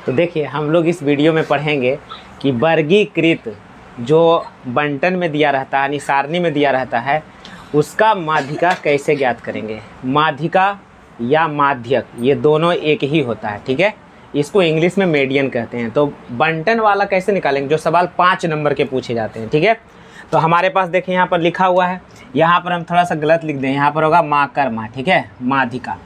तो देखिए हम लोग इस वीडियो में पढ़ेंगे कि वर्गीकृत जो बंटन में दिया रहता है यानी सारणी में दिया रहता है उसका माध्यिका कैसे ज्ञात करेंगे। माध्यिका या माध्यक ये दोनों एक ही होता है, ठीक है। इसको इंग्लिश में मीडियन कहते हैं। तो बंटन वाला कैसे निकालेंगे, जो सवाल 5 नंबर के पूछे जाते हैं, ठीक है। तो हमारे पास देखिए यहाँ पर लिखा हुआ है, यहाँ पर हम थोड़ा सा गलत लिख दें, यहाँ पर होगा माकर्मा, ठीक है, माध्यिका।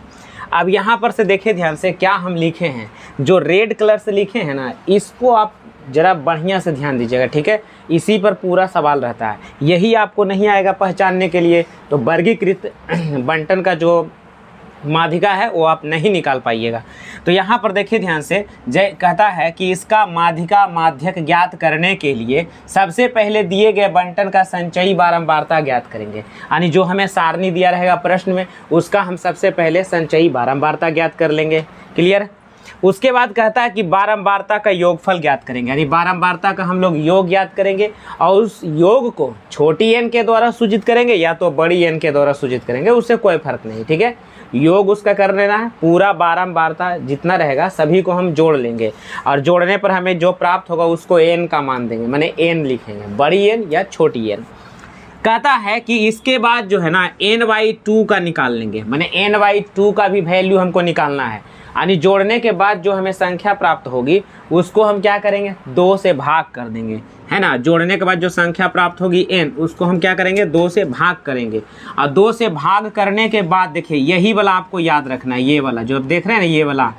अब यहाँ पर से देखिए ध्यान से क्या हम लिखे हैं, जो रेड कलर से लिखे हैं ना, इसको आप ज़रा बढ़िया से ध्यान दीजिएगा, ठीक है। इसी पर पूरा सवाल रहता है, यही आपको नहीं आएगा पहचानने के लिए तो वर्गीकृत बंटन का जो माध्यिका है वो आप नहीं निकाल पाइएगा। तो यहाँ पर देखिए ध्यान से, जय कहता है कि इसका माध्यिका माध्यक ज्ञात करने के लिए सबसे पहले दिए गए बंटन का संचयी बारंबारता ज्ञात करेंगे। यानी जो हमें सारणी दिया रहेगा प्रश्न में उसका हम सबसे पहले संचयी बारंबारता ज्ञात कर लेंगे। क्लियर। उसके बाद कहता है कि बारंबारता का योगफल ज्ञात करेंगे, यानी बारंबारता का हम लोग योग ज्ञात करेंगे और उस योग को छोटी एन के द्वारा सूचित करेंगे या तो बड़ी एन के द्वारा सूचित करेंगे, उससे कोई फर्क नहीं, ठीक है। योग उसका कर लेना है, पूरा बारंबारता जितना रहेगा सभी को हम जोड़ लेंगे और जोड़ने पर हमें जो प्राप्त होगा उसको एन का मान देंगे, माने एन लिखेंगे, बड़ी एन या छोटी एन। कहता है कि इसके बाद जो है ना n/2 का निकाल लेंगे, माने n/2 का भी वैल्यू हमको निकालना है। यानी जोड़ने के बाद जो हमें संख्या प्राप्त होगी उसको हम क्या करेंगे, 2 से भाग कर देंगे, है ना। जोड़ने के बाद जो संख्या प्राप्त होगी n, उसको हम क्या करेंगे, 2 से भाग करेंगे। और 2 से भाग करने के बाद देखिए यही वाला आपको याद रखना है, ये वाला जो आप देख रहे हैं ना, ये वाला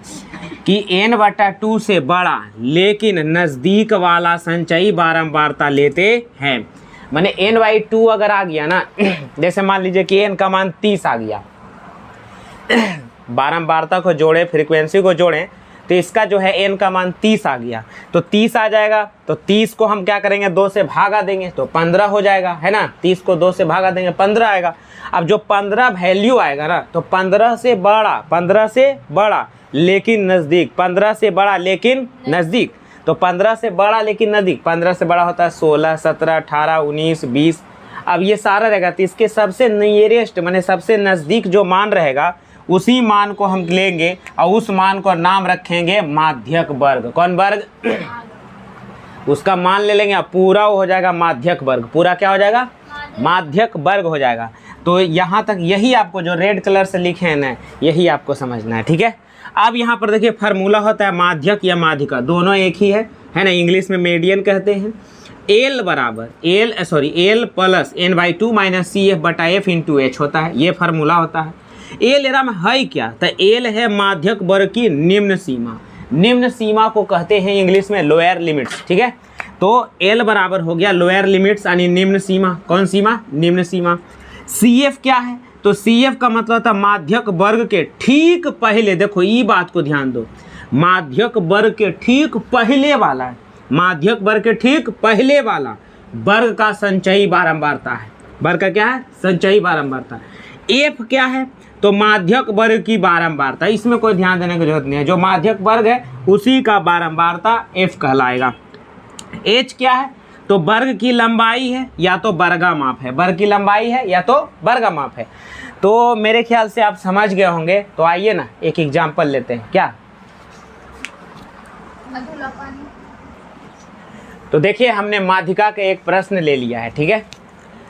कि n/2 से बड़ा लेकिन नज़दीक वाला संचयी बारंबारता लेते हैं। माने n/2 अगर आ गया ना, जैसे मान लीजिए कि n का मान 30 आ गया, बारंबारता को जोड़े, फ्रीक्वेंसी को जोड़ें तो इसका जो है n का मान 30 आ गया, तो 30 आ जाएगा। तो 30 को हम क्या करेंगे, 2 से भागा देंगे तो 15 हो जाएगा, है ना। 30 को 2 से भागा देंगे 15 आएगा। अब जो 15 वैल्यू आएगा ना, तो 15 से बड़ा लेकिन नज़दीक, 15 से बड़ा लेकिन नज़दीक, तो 15 से बड़ा लेकिन नज़दीक, 15 से बड़ा होता है 16, 17, 18, 19, 20। अब ये सारा रहेगा तो इसके सबसे नियरेस्ट माने सबसे नज़दीक जो मान रहेगा उसी मान को हम लेंगे और उस मान को नाम रखेंगे माध्यक वर्ग। कौन वर्ग, उसका मान ले लेंगे, पूरा हो जाएगा माध्यक वर्ग, पूरा क्या हो जाएगा, माध्यक वर्ग हो जाएगा। तो यहाँ तक यही आपको जो रेड कलर से लिखे हैं ना, यही आपको समझना है, ठीक है। अब यहाँ पर देखिए फार्मूला होता है माध्यक या माध्यिका, दोनों एक ही है ना। इंग्लिश में मीडियन कहते हैं। L plus n/2 minus CF/F into H होता है, ये फार्मूला होता है। L एरा में है क्या, तो L है माध्यक वर्ग की निम्न सीमा। निम्न सीमा को कहते हैं इंग्लिश में लोअर लिमिट्स, ठीक है। तो L बराबर हो गया लोअर लिमिट्स यानी निम्न सीमा। कौन सीमा, निम्न सीमा। CF क्या है, तो CF का मतलब था माध्यक वर्ग के ठीक पहले, देखो ये बात को ध्यान दो, माध्यक वर्ग के ठीक पहले वाला, माध्यक वर्ग के ठीक पहले वाला वर्ग का संचयी बारंबारता है। वर्ग का क्या है, संचयी बारंबारता। F क्या है, तो माध्यक वर्ग की बारंबारता, इसमें कोई ध्यान देने की जरूरत नहीं है, जो माध्यक वर्ग है उसी का बारंबारता F कहलाएगा। H क्या है, तो वर्ग की लंबाई है या तो वर्गा माप है, वर्ग की लंबाई है या तो वर्गा माप है। तो मेरे ख्याल से आप समझ गए होंगे। तो आइए ना एक एग्जाम्पल लेते हैं क्या। तो देखिए हमने माध्यिका का एक प्रश्न ले लिया है, ठीक है।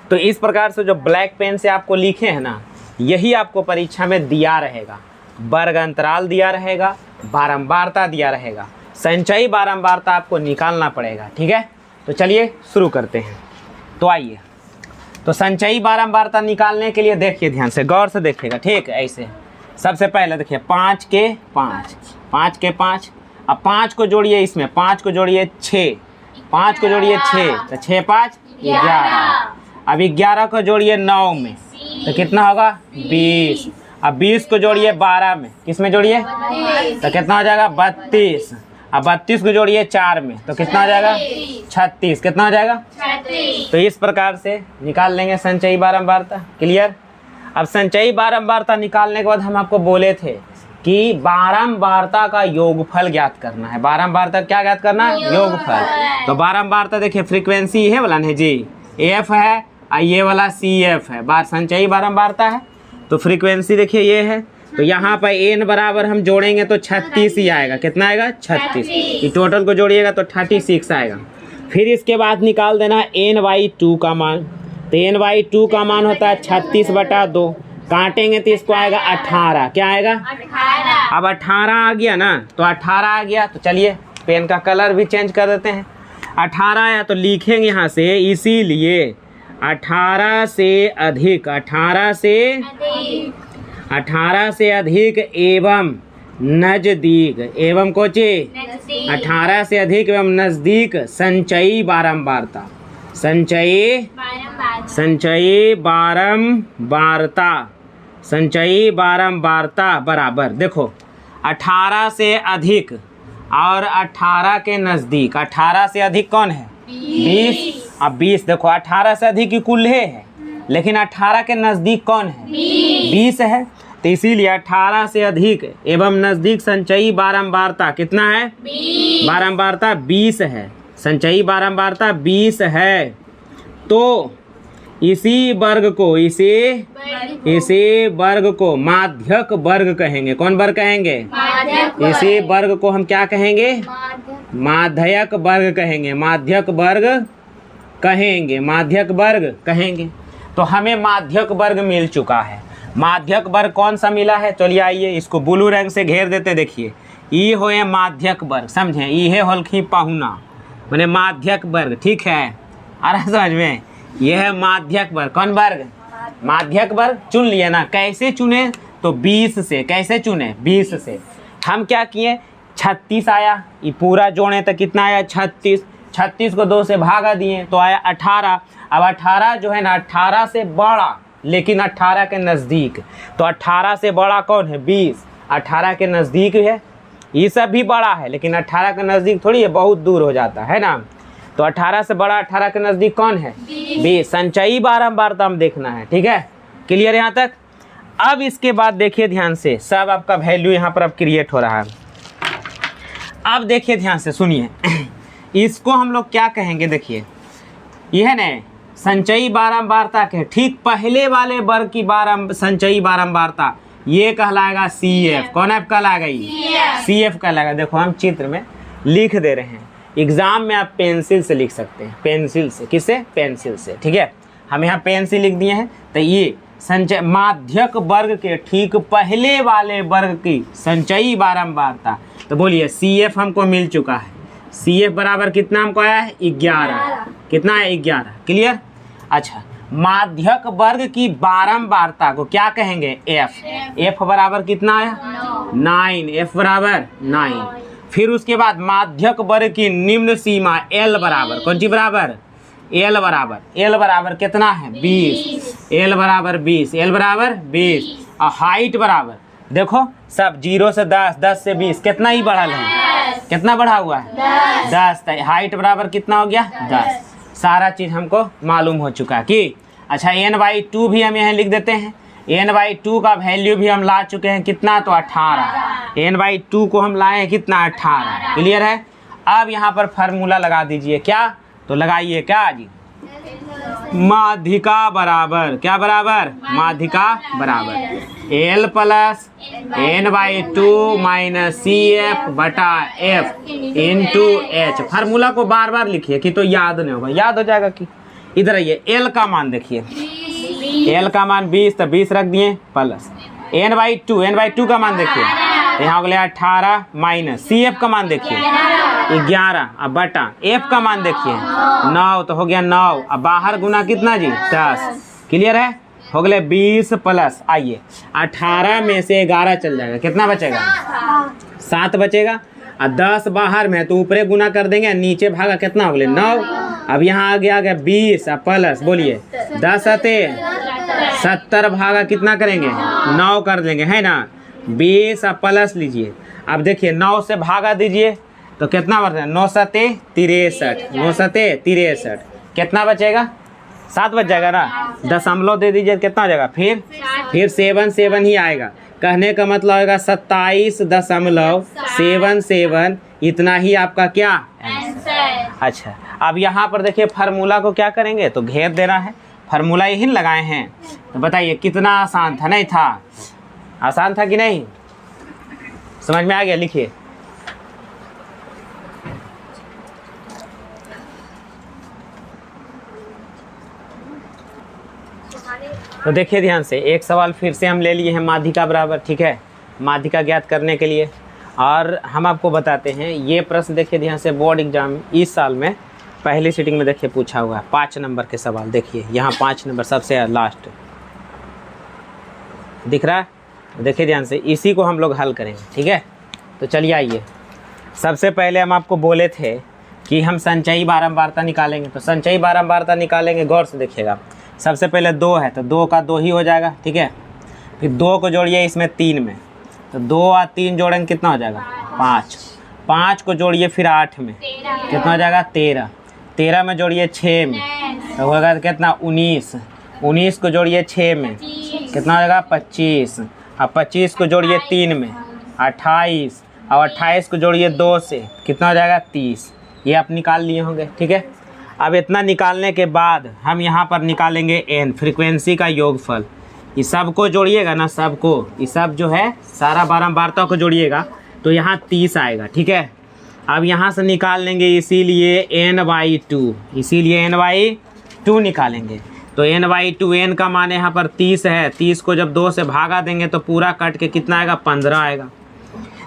तो इस प्रकार से जो ब्लैक पेन से आपको लिखे हैं ना, यही आपको परीक्षा में दिया रहेगा। वर्ग अंतराल दिया रहेगा, बारंबारता दिया रहेगा, संचयी बारंबारता आपको निकालना पड़ेगा, ठीक है। तो चलिए शुरू करते हैं। तो आइए, तो संचयी बारंबारता निकालने के लिए देखिए ध्यान से, गौर से देखिएगा, ठीक। ऐसे सबसे पहले देखिए 5 के 5, 5 के 5, अब 5 को जोड़िए, इसमें 5 को जोड़िए 6, 5 को जोड़िए 6, तो 6 5 11। अब 11 को जोड़िए 9 में, तो कितना होगा 20। अब 20 को जोड़िए 12 में, किस में जोड़िए, तो कितना हो जाएगा 32। अब 32 को जोड़िए 4 में, तो कितना हो जाएगा 36। कितना हो जाएगा 36। तो इस प्रकार से निकाल लेंगे संचयी बारंबारता। क्लियर। अब संचयी बारंबारता निकालने के बाद हम आपको बोले थे कि बारंबारता का योगफल ज्ञात करना है। बारंबारता क्या ज्ञात करना है, योगफल। तो बारंबारता देखिए फ्रीक्वेंसी ये वाला नहीं जी, F है, ये वाला CF है, संचयी बारंबारता है। तो फ्रीक्वेंसी देखिए ये है, तो यहाँ पर n बराबर हम जोड़ेंगे तो 36 ही आएगा। कितना आएगा? 36। ये टोटल को जोड़िएगा तो 36 आएगा। फिर इसके बाद निकाल देना n/2 का मान। तो n/2 का मान होता है 36/2। काटेंगे तो इसको आएगा 18। क्या आएगा? 18। अब 18 आ गया ना, तो 18 आ गया तो चलिए पेन का कलर भी चेंज कर देते हैं। 18 आया तो लिखेंगे यहाँ से, इसीलिए 18 से अधिक, 18 से अधिक एवं नजदीक, एवं कोचे 18 से अधिक एवं नजदीक संचयी बारंबारता, संचयी बारंबारता बराबर। देखो 18 से अधिक और 18 के नज़दीक। 18 से अधिक कौन है? 20। अब 20 देखो 18 से अधिक की कुल है, लेकिन 18 के नज़दीक कौन है? 20 है। तो इसीलिए 18 से अधिक एवं नज़दीक संचयी बारंबारता कितना है? बारंबारता 20 है। संचयी बारंबारता 20 है। तो इसी वर्ग को माध्यक वर्ग कहेंगे। कौन वर्ग कहेंगे? इसी वर्ग को हम क्या कहेंगे? माध्यक वर्ग कहेंगे। माध्यक वर्ग कहेंगे। तो हमें माध्यक वर्ग मिल चुका है। माध्यक वर्ग कौन सा मिला है? चलिए आइए इसको ब्लू रंग से घेर देते। देखिए ये होए माध्यक वर्ग, समझे? ये होलखी पाहुना मैंने माध्यक वर्ग, ठीक है? अरे समझ में, यह है माध्यक वर्ग। कौन वर्ग? माध्यक वर्ग। चुन लिए ना? कैसे चुने? तो 20 से। कैसे चुने? 20 से। हम क्या किए? 36 आया, ये पूरा जोड़े तो कितना आया? 36। 36 को 2 से भागा दिए तो आया 18। अब 18 जो है ना, 18 से बड़ा लेकिन 18 के नज़दीक। तो 18 से बड़ा कौन है? 20। 18 के नज़दीक है। ये सब भी बड़ा है लेकिन 18 के नज़दीक थोड़ी है, बहुत दूर हो जाता है ना। तो 18 से बड़ा 18 के नज़दीक कौन है? 20। संचयी बारंबारता हम देखना है, ठीक है? क्लियर यहाँ तक? अब इसके बाद देखिए ध्यान से, सब आपका वैल्यू यहाँ पर अब क्रिएट हो रहा है। अब देखिए ध्यान से, सुनिए इसको हम लोग क्या कहेंगे? देखिए यह न संचयी बारंबारता के ठीक पहले वाले वर्ग की संचयी बारंबारता ये कहलाएगा CF। कौन ऐप कहलाएगा? ये CF कहलाएगा। देखो हम चित्र में लिख दे रहे हैं, एग्जाम में आप पेंसिल से लिख सकते हैं। पेंसिल से। किससे? पेंसिल से, ठीक है? हम यहाँ पेन से लिख दिए हैं। तो ये संचय माध्यक वर्ग के ठीक पहले वाले वर्ग की संचयी बारंबारता। तो बोलिए CF हमको मिल चुका है। CF बराबर कितना हमको आया है? 11। कितना है? 11। क्लियर? अच्छा, माध्यक वर्ग की बारंबारता को क्या कहेंगे? F बराबर कितना आया? 9। F बराबर 9। फिर उसके बाद माध्यक वर्ग की निम्न सीमा L बराबर, कौन सी बराबर? L बराबर कितना है? 20। L बराबर 20। L बराबर 20। और हाइट बराबर, देखो सब 0 से 10, 10 से 20, कितना ही बढ़ा है? कितना बढ़ा हुआ है? 10। हाइट बराबर कितना हो गया? 10। सारा चीज़ हमको मालूम हो चुका कि अच्छा n/2 भी हम यहाँ लिख देते हैं। n/2 का वैल्यू भी हम ला चुके हैं। कितना? तो 18। n/2 को हम लाए हैं कितना? 18। क्लियर है? अब यहाँ पर फार्मूला लगा दीजिए। क्या? तो लगाइए क्या जी? माध्यिका बराबर, क्या बराबर? माध्यिका बराबर L plus n/2 minus CF बटा F इंटू H। फार्मूला को बार बार लिखिए कि तो याद नहीं होगा, याद हो जाएगा कि इधर आइए। L का मान देखिए, L का मान 20, तो 20 रख दिए प्लस n/2 का मान देखिए, तो यहाँ हो गया 18 माइनस CF का मान देखिए 11, अब बटा F का मान देखिए 9, तो हो गया 9। अब बाहर गुना कितना जी? 10। क्लियर है? हो गए 20 प्लस, आइए 18 में से 11 चल जाएगा, कितना बचेगा? 7 बचेगा। और 10 बाहर में तो ऊपरे गुना कर देंगे, नीचे भागा कितना हो गया? 9। अब यहाँ आ गया 20 प्लस, बोलिए 10 आते 70 भागा कितना करेंगे? 9 कर देंगे, है ना? 20 प्लस लीजिए। अब देखिए 9 से भागा दीजिए तो कितना बढ़ता है? 9 सते 63, 9 सते 63, कितना बचेगा? 7 बच जाएगा ना? दशमलव दे दीजिए, कितना हो जाएगा? फिर 7 ही आएगा। कहने का मतलब होगा 27.77, इतना ही आपका क्या आंसर। अच्छा, अब यहाँ पर देखिए फार्मूला को क्या करेंगे? तो घेर देना है। फार्मूला यही लगाए हैं, तो बताइए कितना आसान था? नहीं था? आसान था कि नहीं? समझ में आ गया? लिखिए। तो देखिए ध्यान से, एक सवाल फिर से हम ले लिए हैं माध्यिका बराबर, ठीक है, माध्यिका ज्ञात करने के लिए। और हम आपको बताते हैं ये प्रश्न देखिए ध्यान से, बोर्ड एग्जाम इस साल में पहली सीटिंग में देखिए पूछा हुआ है 5 नंबर के सवाल। देखिए यहाँ 5 नंबर सबसे लास्ट दिख रहा है, देखिए ध्यान से, इसी को हम लोग हल करेंगे, ठीक है। तो चलिए आइए, सबसे पहले हम आपको बोले थे कि हम संचयी बारंबारता निकालेंगे। तो संचयी बारंबारता निकालेंगे, गौर से देखिएगा। सबसे पहले 2 है तो 2 का 2 ही हो जाएगा, ठीक है। फिर 2 को जोड़िए इसमें 3 में, तो 2 और 3 जोड़ेंगे कितना हो जाएगा? 5। 5 को जोड़िए फिर 8 में, कितना हो जाएगा? 13। 13 में जोड़िए 6 में, तो होगा कितना? 19। 19 को जोड़िए 6 में, कितना हो जाएगा? 25। अब 25 को जोड़िए 3 में, 28। और 28 को जोड़िए 2 से, कितना हो जाएगा? 30। ये आप निकाल लिए होंगे, ठीक है। अब इतना निकालने के बाद हम यहाँ पर निकालेंगे n, फ्रीक्वेंसी का योगफल। ये सब को जोड़िएगा ना, सबको, ये सब जो है सारा बारंबारता को जोड़िएगा तो यहाँ 30 आएगा, ठीक है। अब यहाँ से निकाल लेंगे इसीलिए n/2, इसीलिए n/2 निकालेंगे। तो n/2, n का मान यहाँ पर 30 है। 30 को जब 2 से भागा देंगे तो पूरा कट के कितना आएगा? 15 आएगा।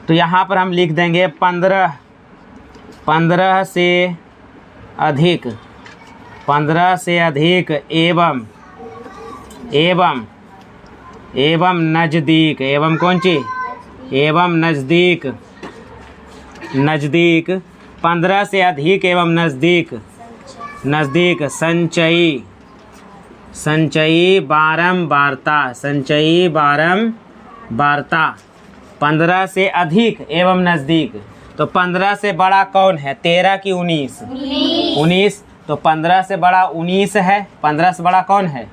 तो यहाँ पर हम लिख देंगे 15 से अधिक, 15 से अधिक एवं नज़दीक, एवं कौन चीज? एवं नज़दीक, 15 से अधिक एवं नज़दीक संचयी बारंबारता, 15 से अधिक एवं नज़दीक। तो 15 से बड़ा कौन है? 13 की 19? 19। तो 15 से बड़ा 19 है। 15 से बड़ा कौन है?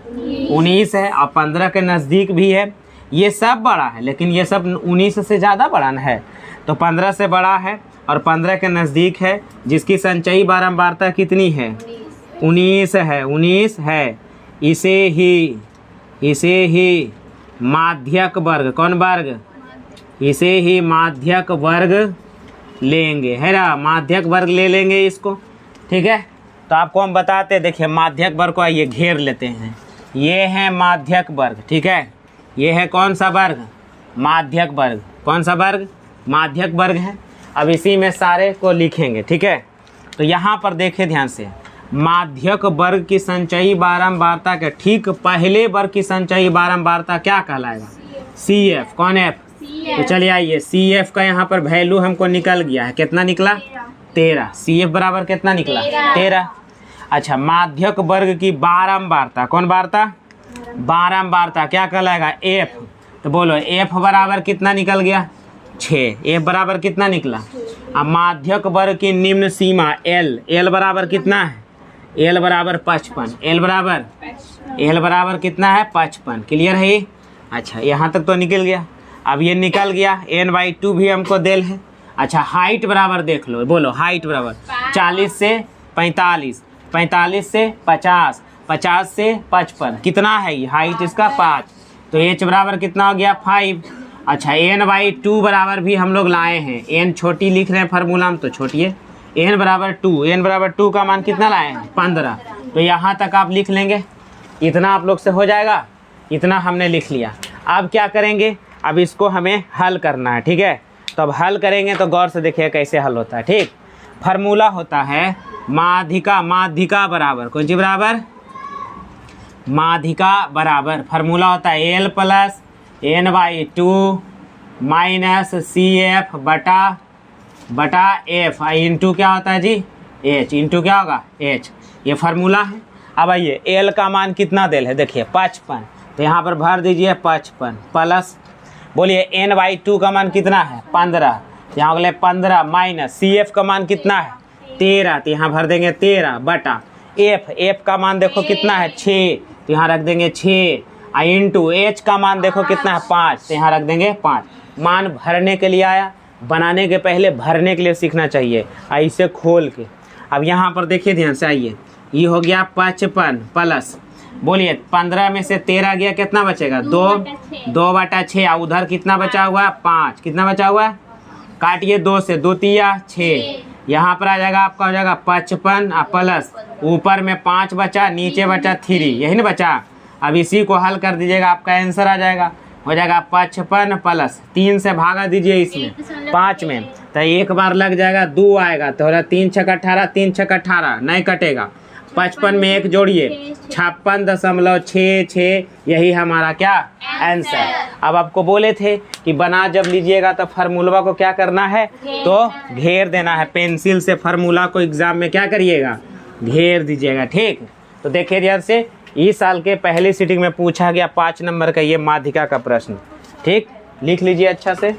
19 है। और 15 के नज़दीक भी है। ये सब बड़ा है, लेकिन ये सब 19 से ज़्यादा बड़ा न है। तो 15 से बड़ा है और 15 के नज़दीक है, जिसकी संचयी बारंबारता कितनी है? 19 है। 19 है। इसे ही माध्यक वर्ग, कौन वर्ग? इसे ही माध्यक वर्ग लेंगे, है ना, माध्यक वर्ग ले लेंगे इसको, ठीक है। तो आपको हम बताते, देखिए माध्यक वर्ग को आइए घेर लेते हैं। ये है माध्यक वर्ग, ठीक है। ये है कौन सा वर्ग? माध्यक वर्ग। कौन सा वर्ग? माध्यक वर्ग है। अब इसी में सारे को लिखेंगे, ठीक है। तो यहाँ पर देखिए ध्यान से, माध्यक वर्ग की संचयी बारंबारता के ठीक पहले वर्ग की संचयी बारंबारता क्या कहलाएगा? CF। कौन F? तो चलिए आइए, CF का यहाँ पर वैल्यू हमको निकल गया है। कितना निकला? 13। CF बराबर कितना निकला? 13। अच्छा, माध्यक वर्ग की बारंबारता, कौन बारता? बारंबारता क्या कहलाएगा? F। तो बोलो F बराबर कितना निकल गया? 6। F बराबर कितना निकला? अब माध्यक वर्ग की निम्न सीमा L बराबर कितना है? L बराबर 55। L बराबर कितना है? 55। क्लियर है ये? अच्छा, यहाँ तक तो निकल गया। अब ये निकल गया, n/2 भी हमको देल है। अच्छा, हाइट बराबर देख लो, बोलो हाइट बराबर 40 से 45, 45 से 50, 50 से 55, कितना है ये हाइट इसका? 5। तो h बराबर कितना हो गया? 5। अच्छा, n/2 बराबर भी हम लोग लाए हैं। n छोटी लिख रहे हैं फार्मूला में, तो छोटिए n बराबर 2 का मान कितना लाए हैं? 15। तो यहाँ तक आप लिख लेंगे, इतना आप लोग से हो जाएगा। इतना हमने लिख लिया। अब क्या करेंगे? अब इसको हमें हल करना है, ठीक है। तो अब हल करेंगे तो गौर से देखिए कैसे हल होता है, ठीक। फार्मूला होता है माध्यिका बराबर, कौन सी बराबर? माध्यिका बराबर फार्मूला होता है L plus n/2 minus CF बटा F इंटू क्या होता है जी? H। इंटू क्या होगा? H। ये फार्मूला है। अब आइए, L का मान कितना देल है? देखिए 55। तो यहाँ पर भर दीजिए 55 प्लस, बोलिए n/2 का मान कितना है? 15। यहाँ अगले 15 माइनस CF का मान कितना है? 13। तो यहाँ भर देंगे 13 बटा F का मान देखो कितना है? 6। तो यहाँ रख देंगे 6। इंटू H का मान देखो कितना है? 5। तो यहाँ रख देंगे 5। मान भरने के लिए आया, बनाने के पहले भरने के लिए सीखना चाहिए, ऐसे खोल के। अब यहाँ पर देखिए ध्यान से, आइए, ये हो गया 55 प्लस बोलिए 15 में से 13 गया, कितना बचेगा? 2/6। उधर कितना बचा हुआ? 5। कितना बचा हुआ? काटिए 2 से, 2 तिया 6। यहाँ पर आ जाएगा आपका, हो जाएगा 55 प्लस ऊपर में 5 बचा, नीचे बचा 3, यही ना बचा। अब इसी को हल कर दीजिएगा, आपका आंसर आ जाएगा, हो जाएगा 55 प्लस 3 से भागा दीजिए इसमें 5 में, तो एक बार लग जाएगा, 2 आएगा तो हो रहा 3 छक्का 18, 3 छक्का 18 नहीं कटेगा। 55 में 1 जोड़िए 56.66, यही हमारा क्या आंसर। अब आपको बोले थे कि बना जब लीजिएगा तो फार्मूला को क्या करना है, तो घेर देना है। पेंसिल से फार्मूला को एग्जाम में क्या करिएगा, घेर दीजिएगा। ठीक, तो देखिए ध्यान से, इस साल के पहली सीटिंग में पूछा गया 5 नंबर का ये माध्यिका का प्रश्न। ठीक, लिख लीजिए अच्छा से।